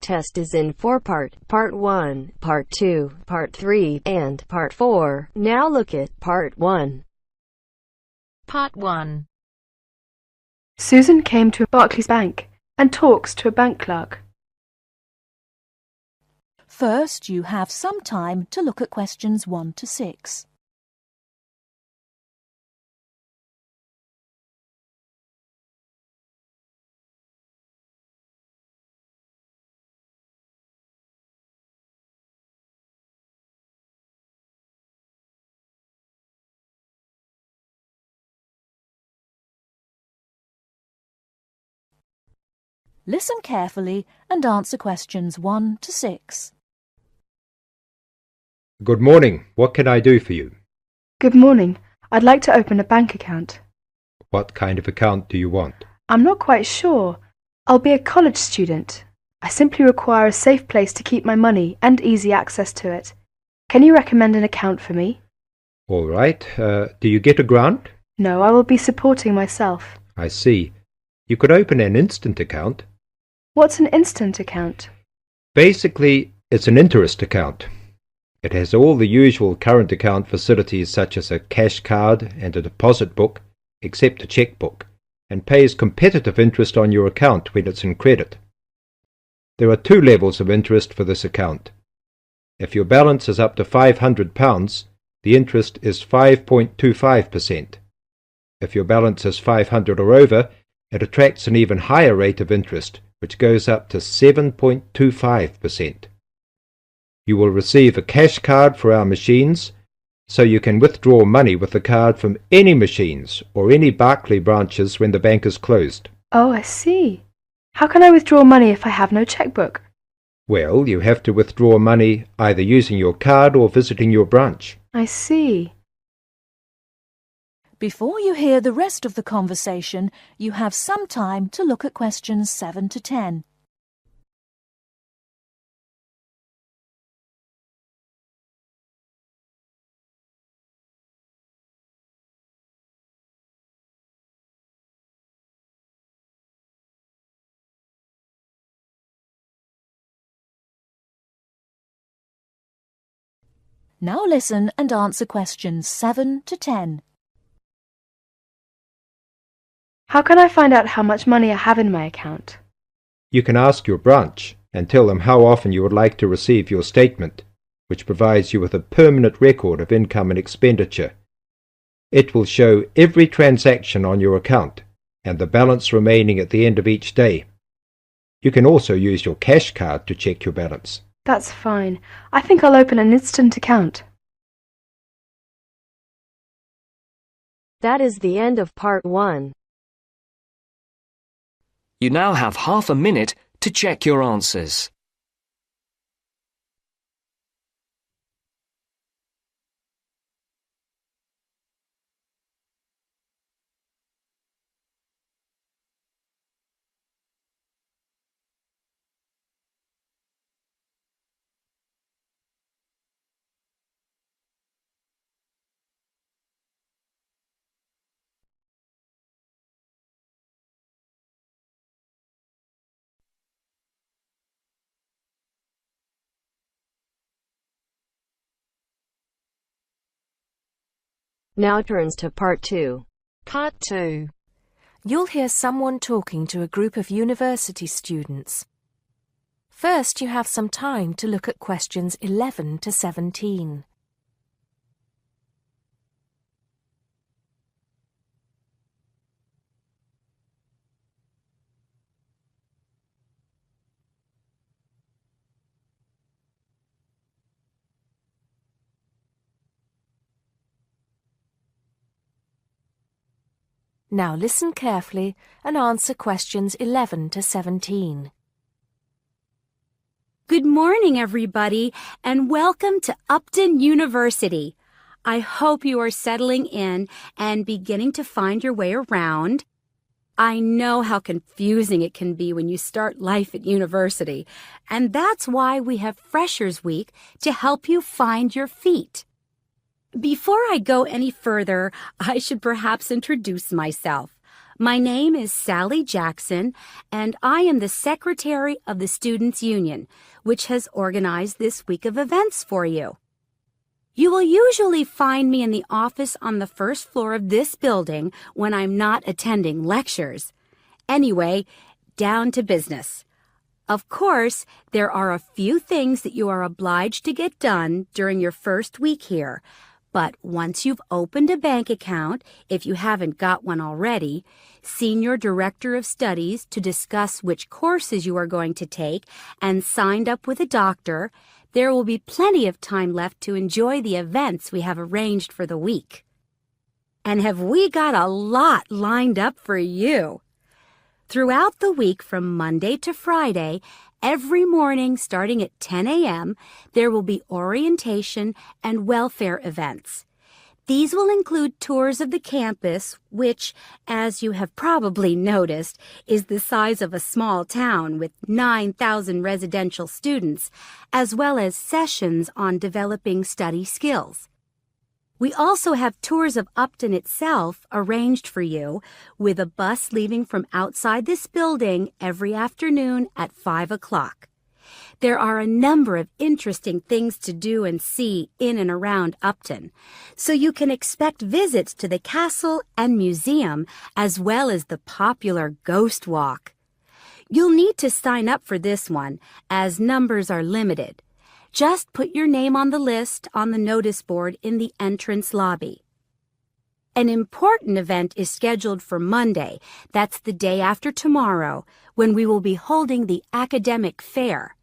test is in 4 parts: Part 1, Part 2, Part 3, and Part 4. Now look at Part 1. Part 1. Susan came to Barclays Bank and talks to a bank clerk. First, you have some time to look at questions 1 to 6. Listen carefully and answer questions 1 to 6. Good morning. What can I do for you? Good morning. I'd like to open a bank account. What kind of account do you want? I'm not quite sure. I'll be a college student. I simply require a safe place to keep my money and easy access to it. Can you recommend an account for me? All right. Do you get a grant? No, I will be supporting myself. I see. You could open an instant account. What's an instant account? Basically, it's an interest account. It has all the usual current account facilities such as a cash card and a deposit book, except a checkbook, and pays competitive interest on your account when it's in credit. There are 2 levels of interest for this account. If your balance is up to £500, the interest is 5.25%. If your balance is 500 or over, it attracts an even higher rate of interest, which goes up to 7.25%. You will receive a cash card for our machines, so you can withdraw money with the card from any machines or any Barclays branches when the bank is closed. Oh, I see. How can I withdraw money if I have no checkbook? Well, you have to withdraw money either using your card or visiting your branch. I see. Before you hear the rest of the conversation, you have some time to look at questions 7 to 10. Now listen and answer questions 7 to 10. How can I find out how much money I have in my account? You can ask your branch and tell them how often you would like to receive your statement, which provides you with a permanent record of income and expenditure. It will show every transaction on your account and the balance remaining at the end of each day. You can also use your cash card to check your balance. That's fine. I think I'll open an instant account. That is the end of Part 1. You now have half a minute to check your answers. Now turns to Part 2. Part 2. You'll hear someone talking to a group of university students. First, you have some time to look at questions 11 to 17. Now listen carefully and answer questions 11 to 17. Good morning, everybody, and welcome to Upton University. I hope you are settling in and beginning to find your way around. I know how confusing it can be when you start life at university, and that's why we have Freshers Week to help you find your feet. Before I go any further, I should perhaps introduce myself. My name is Sally Jackson, and I am the Secretary of the Students' Union, which has organized this week of events for you. You will usually find me in the office on the first floor of this building when I'm not attending lectures. Anyway, down to business. Of course, there are a few things that you are obliged to get done during your first week here. But once you've opened a bank account, if you haven't got one already, seen your director of studies to discuss which courses you are going to take, and signed up with a doctor, there will be plenty of time left to enjoy the events we have arranged for the week. And have we got a lot lined up for you? Throughout the week from Monday to Friday, every morning starting at 10 a.m., there will be orientation and welfare events. These will include tours of the campus, which, as you have probably noticed, is the size of a small town with 9,000 residential students, as well as sessions on developing study skills. We also have tours of Upton itself arranged for you, with a bus leaving from outside this building every afternoon at 5 o'clock. There are a number of interesting things to do and see in and around Upton, so you can expect visits to the castle and museum as well as the popular Ghost Walk. You'll need to sign up for this one, as numbers are limited. Just put your name on the list on the notice board in the entrance lobby. An important event is scheduled for Monday, that's the day after tomorrow, when we will be holding the academic fair.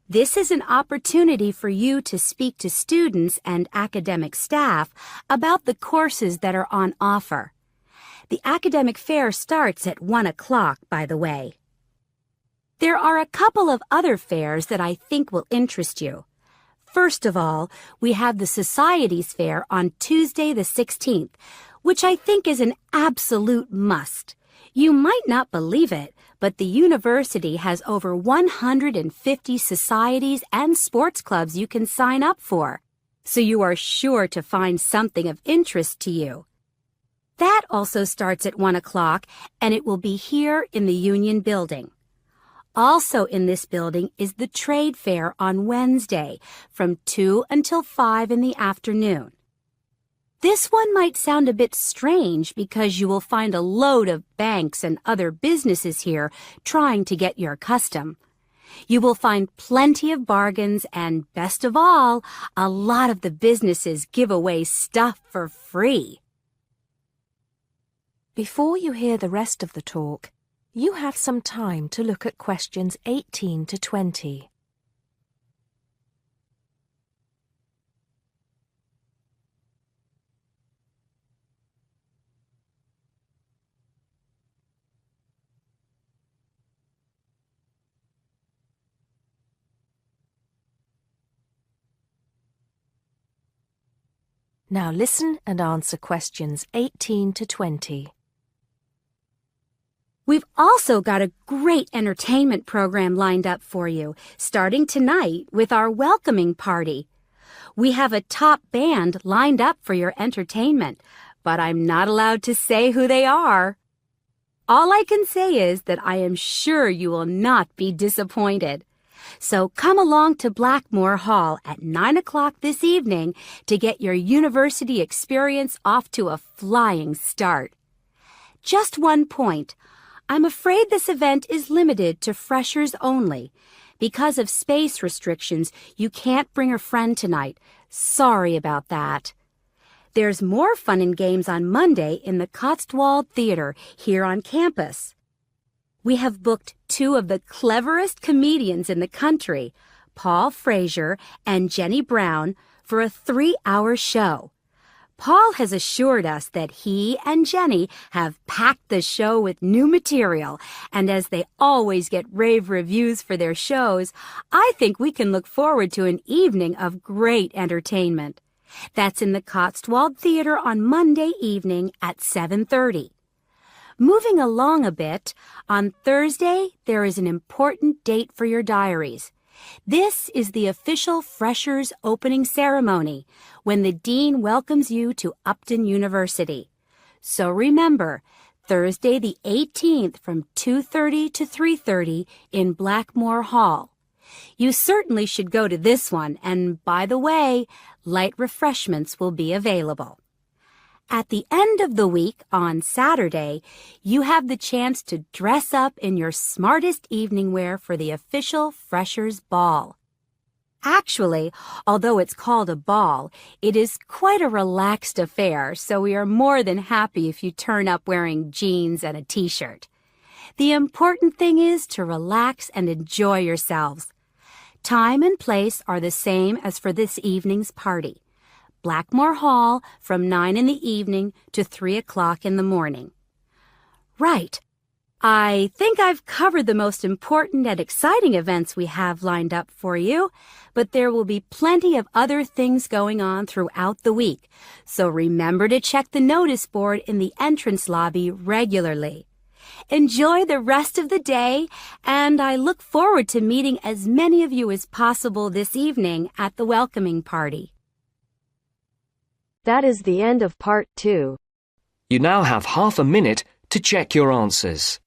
This is an opportunity for you to speak to students and academic staff about the courses that are on offer. The academic fair starts at 1 o'clock, by the way. There are a couple of other fairs that I think will interest you. First of all, we have the Societies Fair on Tuesday the 16th, which I think is an absolute must. You might not believe it, but the university has over 150 societies and sports clubs you can sign up for, so you are sure to find something of interest to you. That also starts at 1 o'clock, and it will be here in the Union Building. Also in this building is the Trade Fair on Wednesday from 2 until 5 in the afternoon. This one might sound a bit strange because you will find a load of banks and other businesses here trying to get your custom. You will find plenty of bargains and, best of all, a lot of the businesses give away stuff for free. Before you hear the rest of the talk, you have some time to look at questions 18 to 20. Now listen and answer questions 18 to 20. We've also got a great entertainment program lined up for you, starting tonight with our welcoming party. We have a top band lined up for your entertainment, but I'm not allowed to say who they are. All I can say is that I am sure you will not be disappointed. So come along to Blackmore Hall at 9 o'clock this evening to get your university experience off to a flying start. Just one point. I'm afraid this event is limited to freshers only. Because of space restrictions, you can't bring a friend tonight. Sorry about that. There's more fun and games on Monday in the Cotswold Theater here on campus. We have booked two of the cleverest comedians in the country, Paul Frazier and Jenny Brown, for a 3-hour show. Paul has assured us that he and Jenny have packed the show with new material, and as they always get rave reviews for their shows, I think we can look forward to an evening of great entertainment. That's in the Cotswold Theater on Monday evening at 7:30. Moving along a bit, on Thursday there is an important date for your diaries. This is the official Freshers opening ceremony, when the Dean welcomes you to Upton University. So remember, Thursday the 18th from 2:30 to 3:30 in Blackmore Hall. You certainly should go to this one, and by the way, light refreshments will be available. At the end of the week, on Saturday, you have the chance to dress up in your smartest evening wear for the official Freshers' Ball. Actually, although it's called a ball, it is quite a relaxed affair, so we are more than happy if you turn up wearing jeans and a t-shirt. The important thing is to relax and enjoy yourselves. Time and place are the same as for this evening's party. Blackmore Hall from 9 in the evening to 3 o'clock in the morning. Right. I think I've covered the most important and exciting events we have lined up for you, but there will be plenty of other things going on throughout the week, so remember to check the notice board in the entrance lobby regularly. Enjoy the rest of the day, and I look forward to meeting as many of you as possible this evening at the welcoming party. That is the end of part 2. You now have half a minute to check your answers.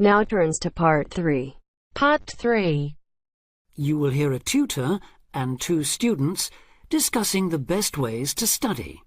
Now turns to part 3. Part 3. You will hear a tutor and 2 students discussing the best ways to study.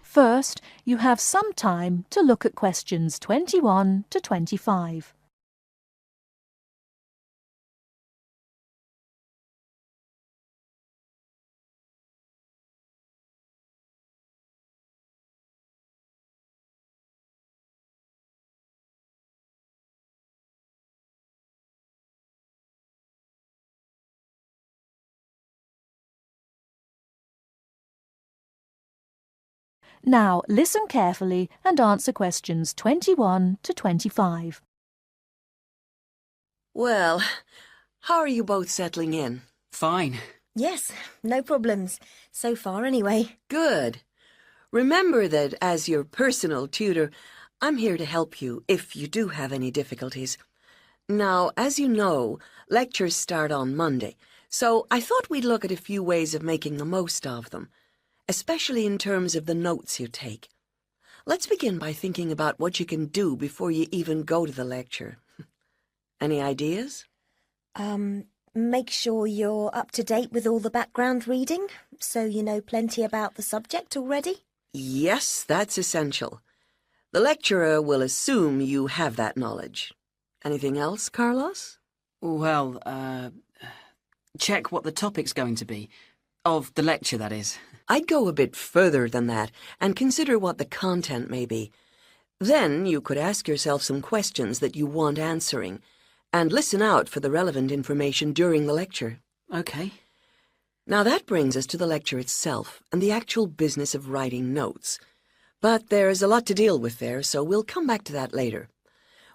First, you have some time to look at questions 21 to 25. Now listen carefully and answer questions 21 to 25. Well, how are you both settling in? Fine. Yes, no problems. So far, anyway. Good. Remember that as your personal tutor, I'm here to help you if you do have any difficulties. Now, as you know, lectures start on Monday, so I thought we'd look at a few ways of making the most of them, especially in terms of the notes you take. Let's begin by thinking about what you can do before you even go to the lecture. Any ideas? Make sure you're up to date with all the background reading, so you know plenty about the subject already. Yes, that's essential. The lecturer will assume you have that knowledge. Anything else, Carlos? Well, check what the topic's going to be. Of the lecture, that is. I'd go a bit further than that and consider what the content may be. Then you could ask yourself some questions that you want answering and listen out for the relevant information during the lecture. Okay. Now that brings us to the lecture itself and the actual business of writing notes. But there's a lot to deal with there, so we'll come back to that later.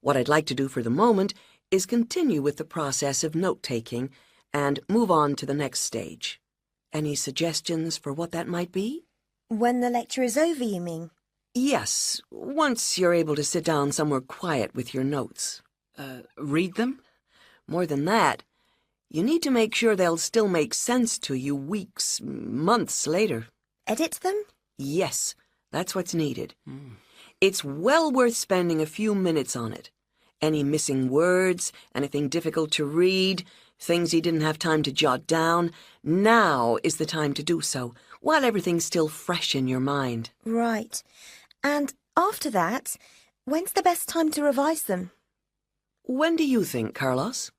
What I'd like to do for the moment is continue with the process of note-taking and move on to the next stage. Any suggestions for what that might be? When the lecture is over, you mean? Yes, once you're able to sit down somewhere quiet with your notes. Read them? More than that, you need to make sure they'll still make sense to you weeks, months later. Edit them? Yes, that's what's needed. It's well worth spending a few minutes on it. Any missing words, anything difficult to read, things you didn't have time to jot down, now is the time to do so, while everything's still fresh in your mind. Right. And after that, when's the best time to revise them? When do you think, Carlos?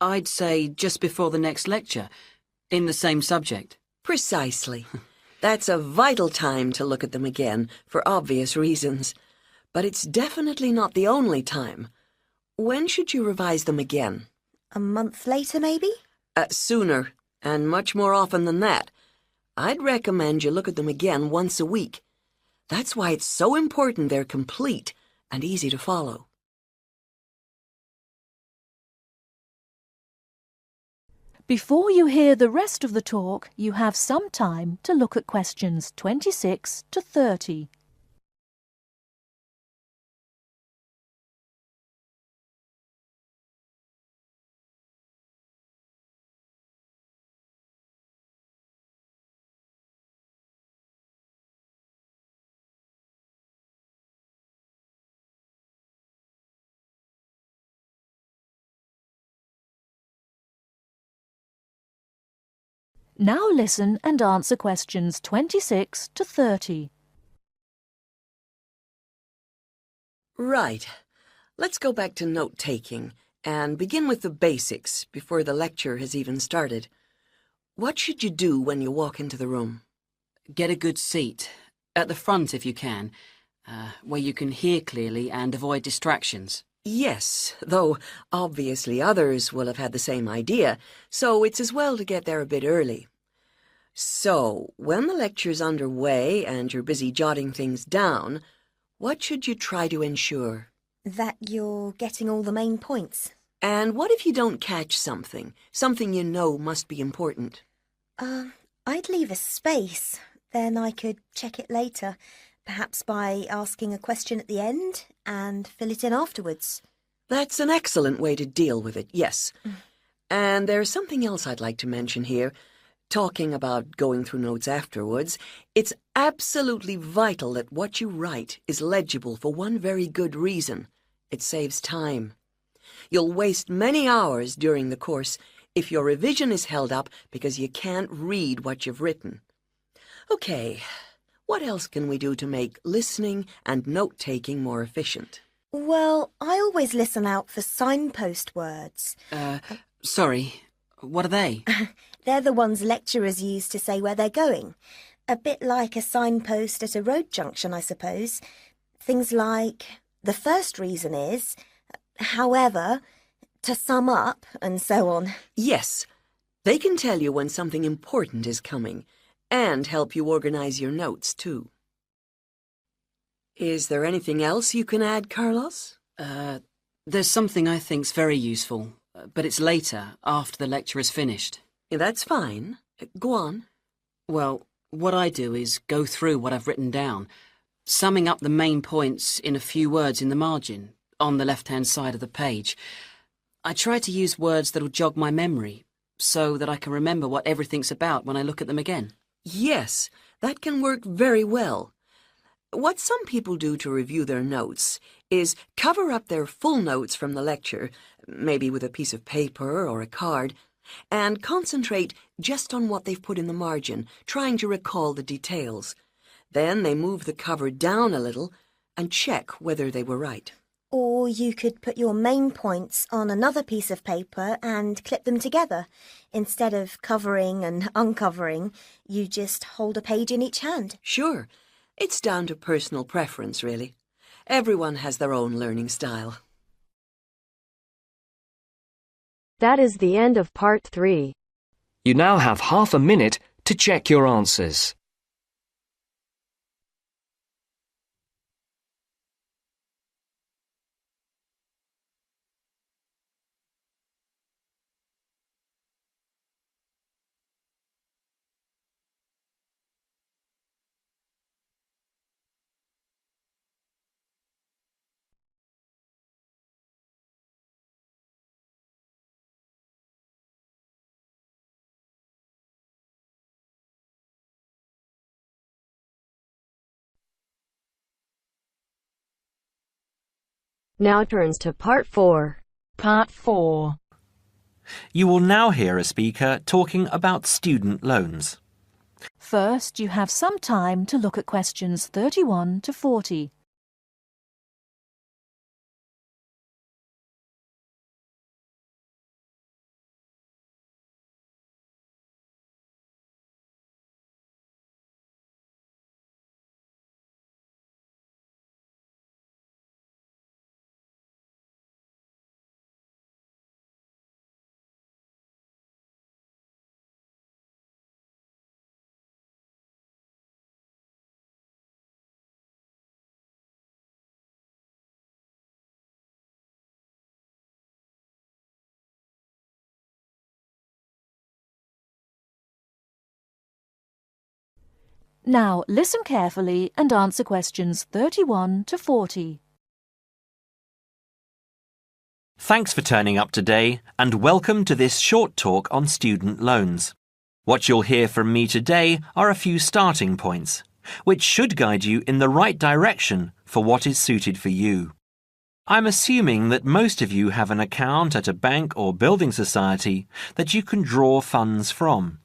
I'd say just before the next lecture, in the same subject. Precisely. That's a vital time to look at them again, for obvious reasons. But it's definitely not the only time. When should you revise them again? A month later, maybe? Sooner, and much more often than that. I'd recommend you look at them again once a week. That's why it's so important they're complete and easy to follow. Before you hear the rest of the talk, you have some time to look at questions 26 to 30. Now listen and answer questions 26 to 30. Right. Let's go back to note-taking and begin with the basics before the lecture has even started. What should you do when you walk into the room? Get a good seat, at the front if you can, where you can hear clearly and avoid distractions. Yes, though obviously others will have had the same idea, so it's as well to get there a bit early. So, when the lecture's underway and you're busy jotting things down, what should you try to ensure? That you're getting all the main points. And what if you don't catch something you know must be important? I'd leave a space. Then I could check it later, perhaps by asking a question at the end and fill it in afterwards. That's an excellent way to deal with it, yes. And there's something else I'd like to mention here. Talking about going through notes afterwards, it's absolutely vital that what you write is legible for one very good reason. It saves time. You'll waste many hours during the course if your revision is held up because you can't read what you've written. Okay, what else can we do to make listening and note-taking more efficient? Well, I always listen out for signpost words. Sorry, what are they? They're the ones lecturers use to say where they're going. A bit like a signpost at a road junction, I suppose. Things like, the first reason is, however, to sum up, and so on. Yes, they can tell you when something important is coming, and help you organize your notes, too. Is there anything else you can add, Carlos? There's something I think's very useful, but it's later, after the lecture is finished. Yeah, that's fine. Go on. Well, what I do is go through what I've written down, summing up the main points in a few words in the margin, on the left-hand side of the page. I try to use words that'll jog my memory, so that I can remember what everything's about when I look at them again. Yes, that can work very well. What some people do to review their notes is cover up their full notes from the lecture, maybe with a piece of paper or a card, and concentrate just on what they've put in the margin, trying to recall the details. Then they move the cover down a little and check whether they were right. Or you could put your main points on another piece of paper and clip them together. Instead of covering and uncovering, you just hold a page in each hand. Sure. It's down to personal preference, really. Everyone has their own learning style. That is the end of part 3. You now have half a minute to check your answers. Now turns to part 4. Part 4. You will now hear a speaker talking about student loans. First, you have some time to look at questions 31 to 40. Now listen carefully and answer questions 31 to 40. Thanks for turning up today and welcome to this short talk on student loans. What you'll hear from me today are a few starting points, which should guide you in the right direction for what is suited for you. I'm assuming that most of you have an account at a bank or building society that you can draw funds from.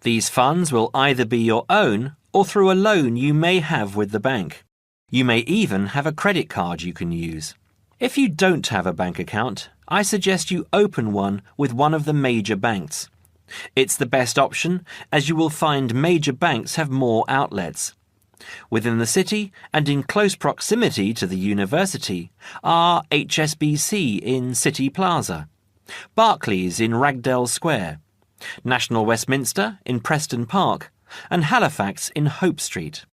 These funds will either be your own or through a loan you may have with the bank. You may even have a credit card you can use. If you don't have a bank account, I suggest you open one with one of the major banks. It's the best option as you will find major banks have more outlets. Within the city and in close proximity to the university are HSBC in City Plaza, Barclays in Ragdale Square, National Westminster in Preston Park, and Halifax in Hope Street.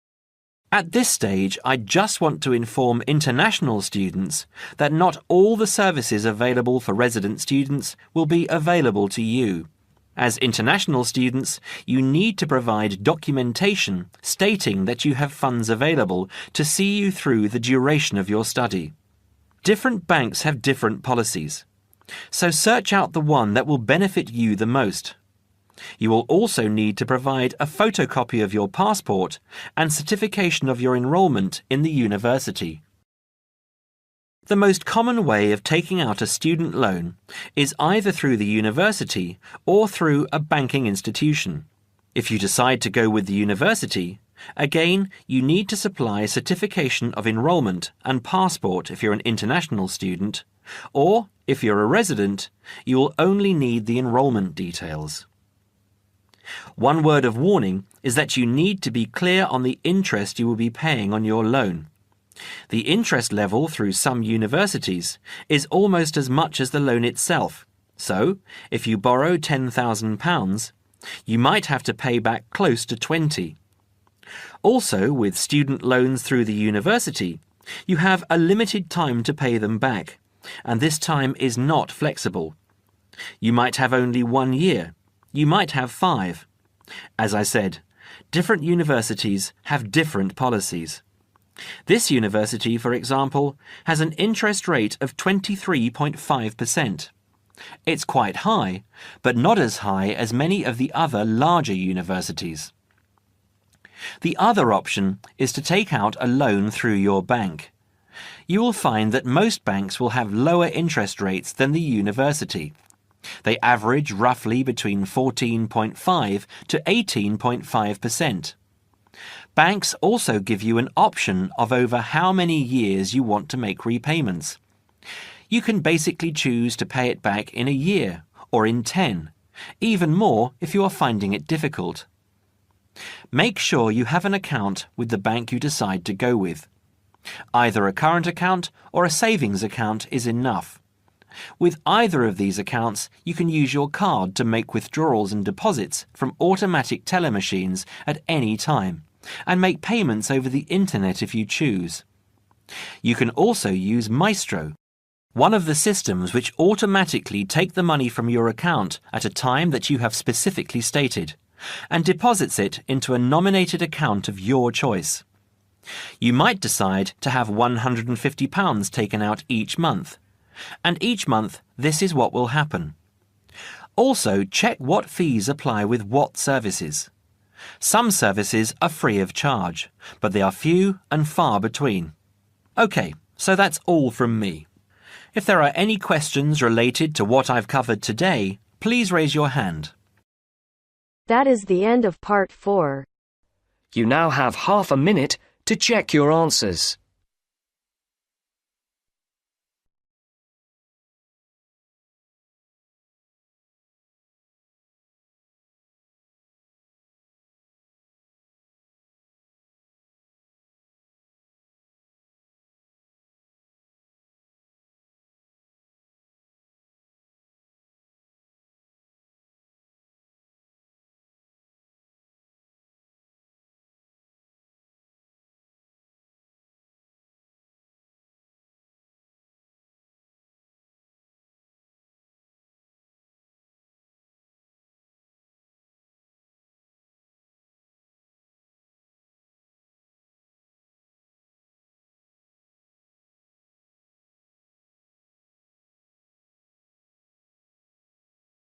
At this stage, I just want to inform international students that not all the services available for resident students will be available to you. As international students, you need to provide documentation stating that you have funds available to see you through the duration of your study. Different banks have different policies, so search out the one that will benefit you the most. You will also need to provide a photocopy of your passport and certification of your enrolment in the university. The most common way of taking out a student loan is either through the university or through a banking institution. If you decide to go with the university, again, you need to supply certification of enrolment and passport if you're an international student, or if you're a resident, you will only need the enrolment details. One word of warning is that you need to be clear on the interest you will be paying on your loan. The interest level through some universities is almost as much as the loan itself, so if you borrow £10,000, you might have to pay back close to 20. Also, with student loans through the university, you have a limited time to pay them back, and this time is not flexible. You might have only 1 year, you might have 5. As I said, different universities have different policies. This university, for example, has an interest rate of 23.5%. It's quite high, but not as high as many of the other larger universities. The other option is to take out a loan through your bank. You will find that most banks will have lower interest rates than the university. They average roughly between 14.5 to 18.5%. Banks also give you an option of over how many years you want to make repayments. You can basically choose to pay it back in a year or in 10, even more if you are finding it difficult. Make sure you have an account with the bank you decide to go with. Either a current account or a savings account is enough. With either of these accounts, you can use your card to make withdrawals and deposits from automatic teller machines at any time, and make payments over the internet if you choose. You can also use Maestro, one of the systems which automatically take the money from your account at a time that you have specifically stated, and deposits it into a nominated account of your choice. You might decide to have £150 taken out each month, and each month this is what will happen. Also, check what fees apply with what services. Some services are free of charge, but they are few and far between. OK, so that's all from me. If there are any questions related to what I've covered today, please raise your hand. That is the end of part 4. You now have half a minute to check your answers.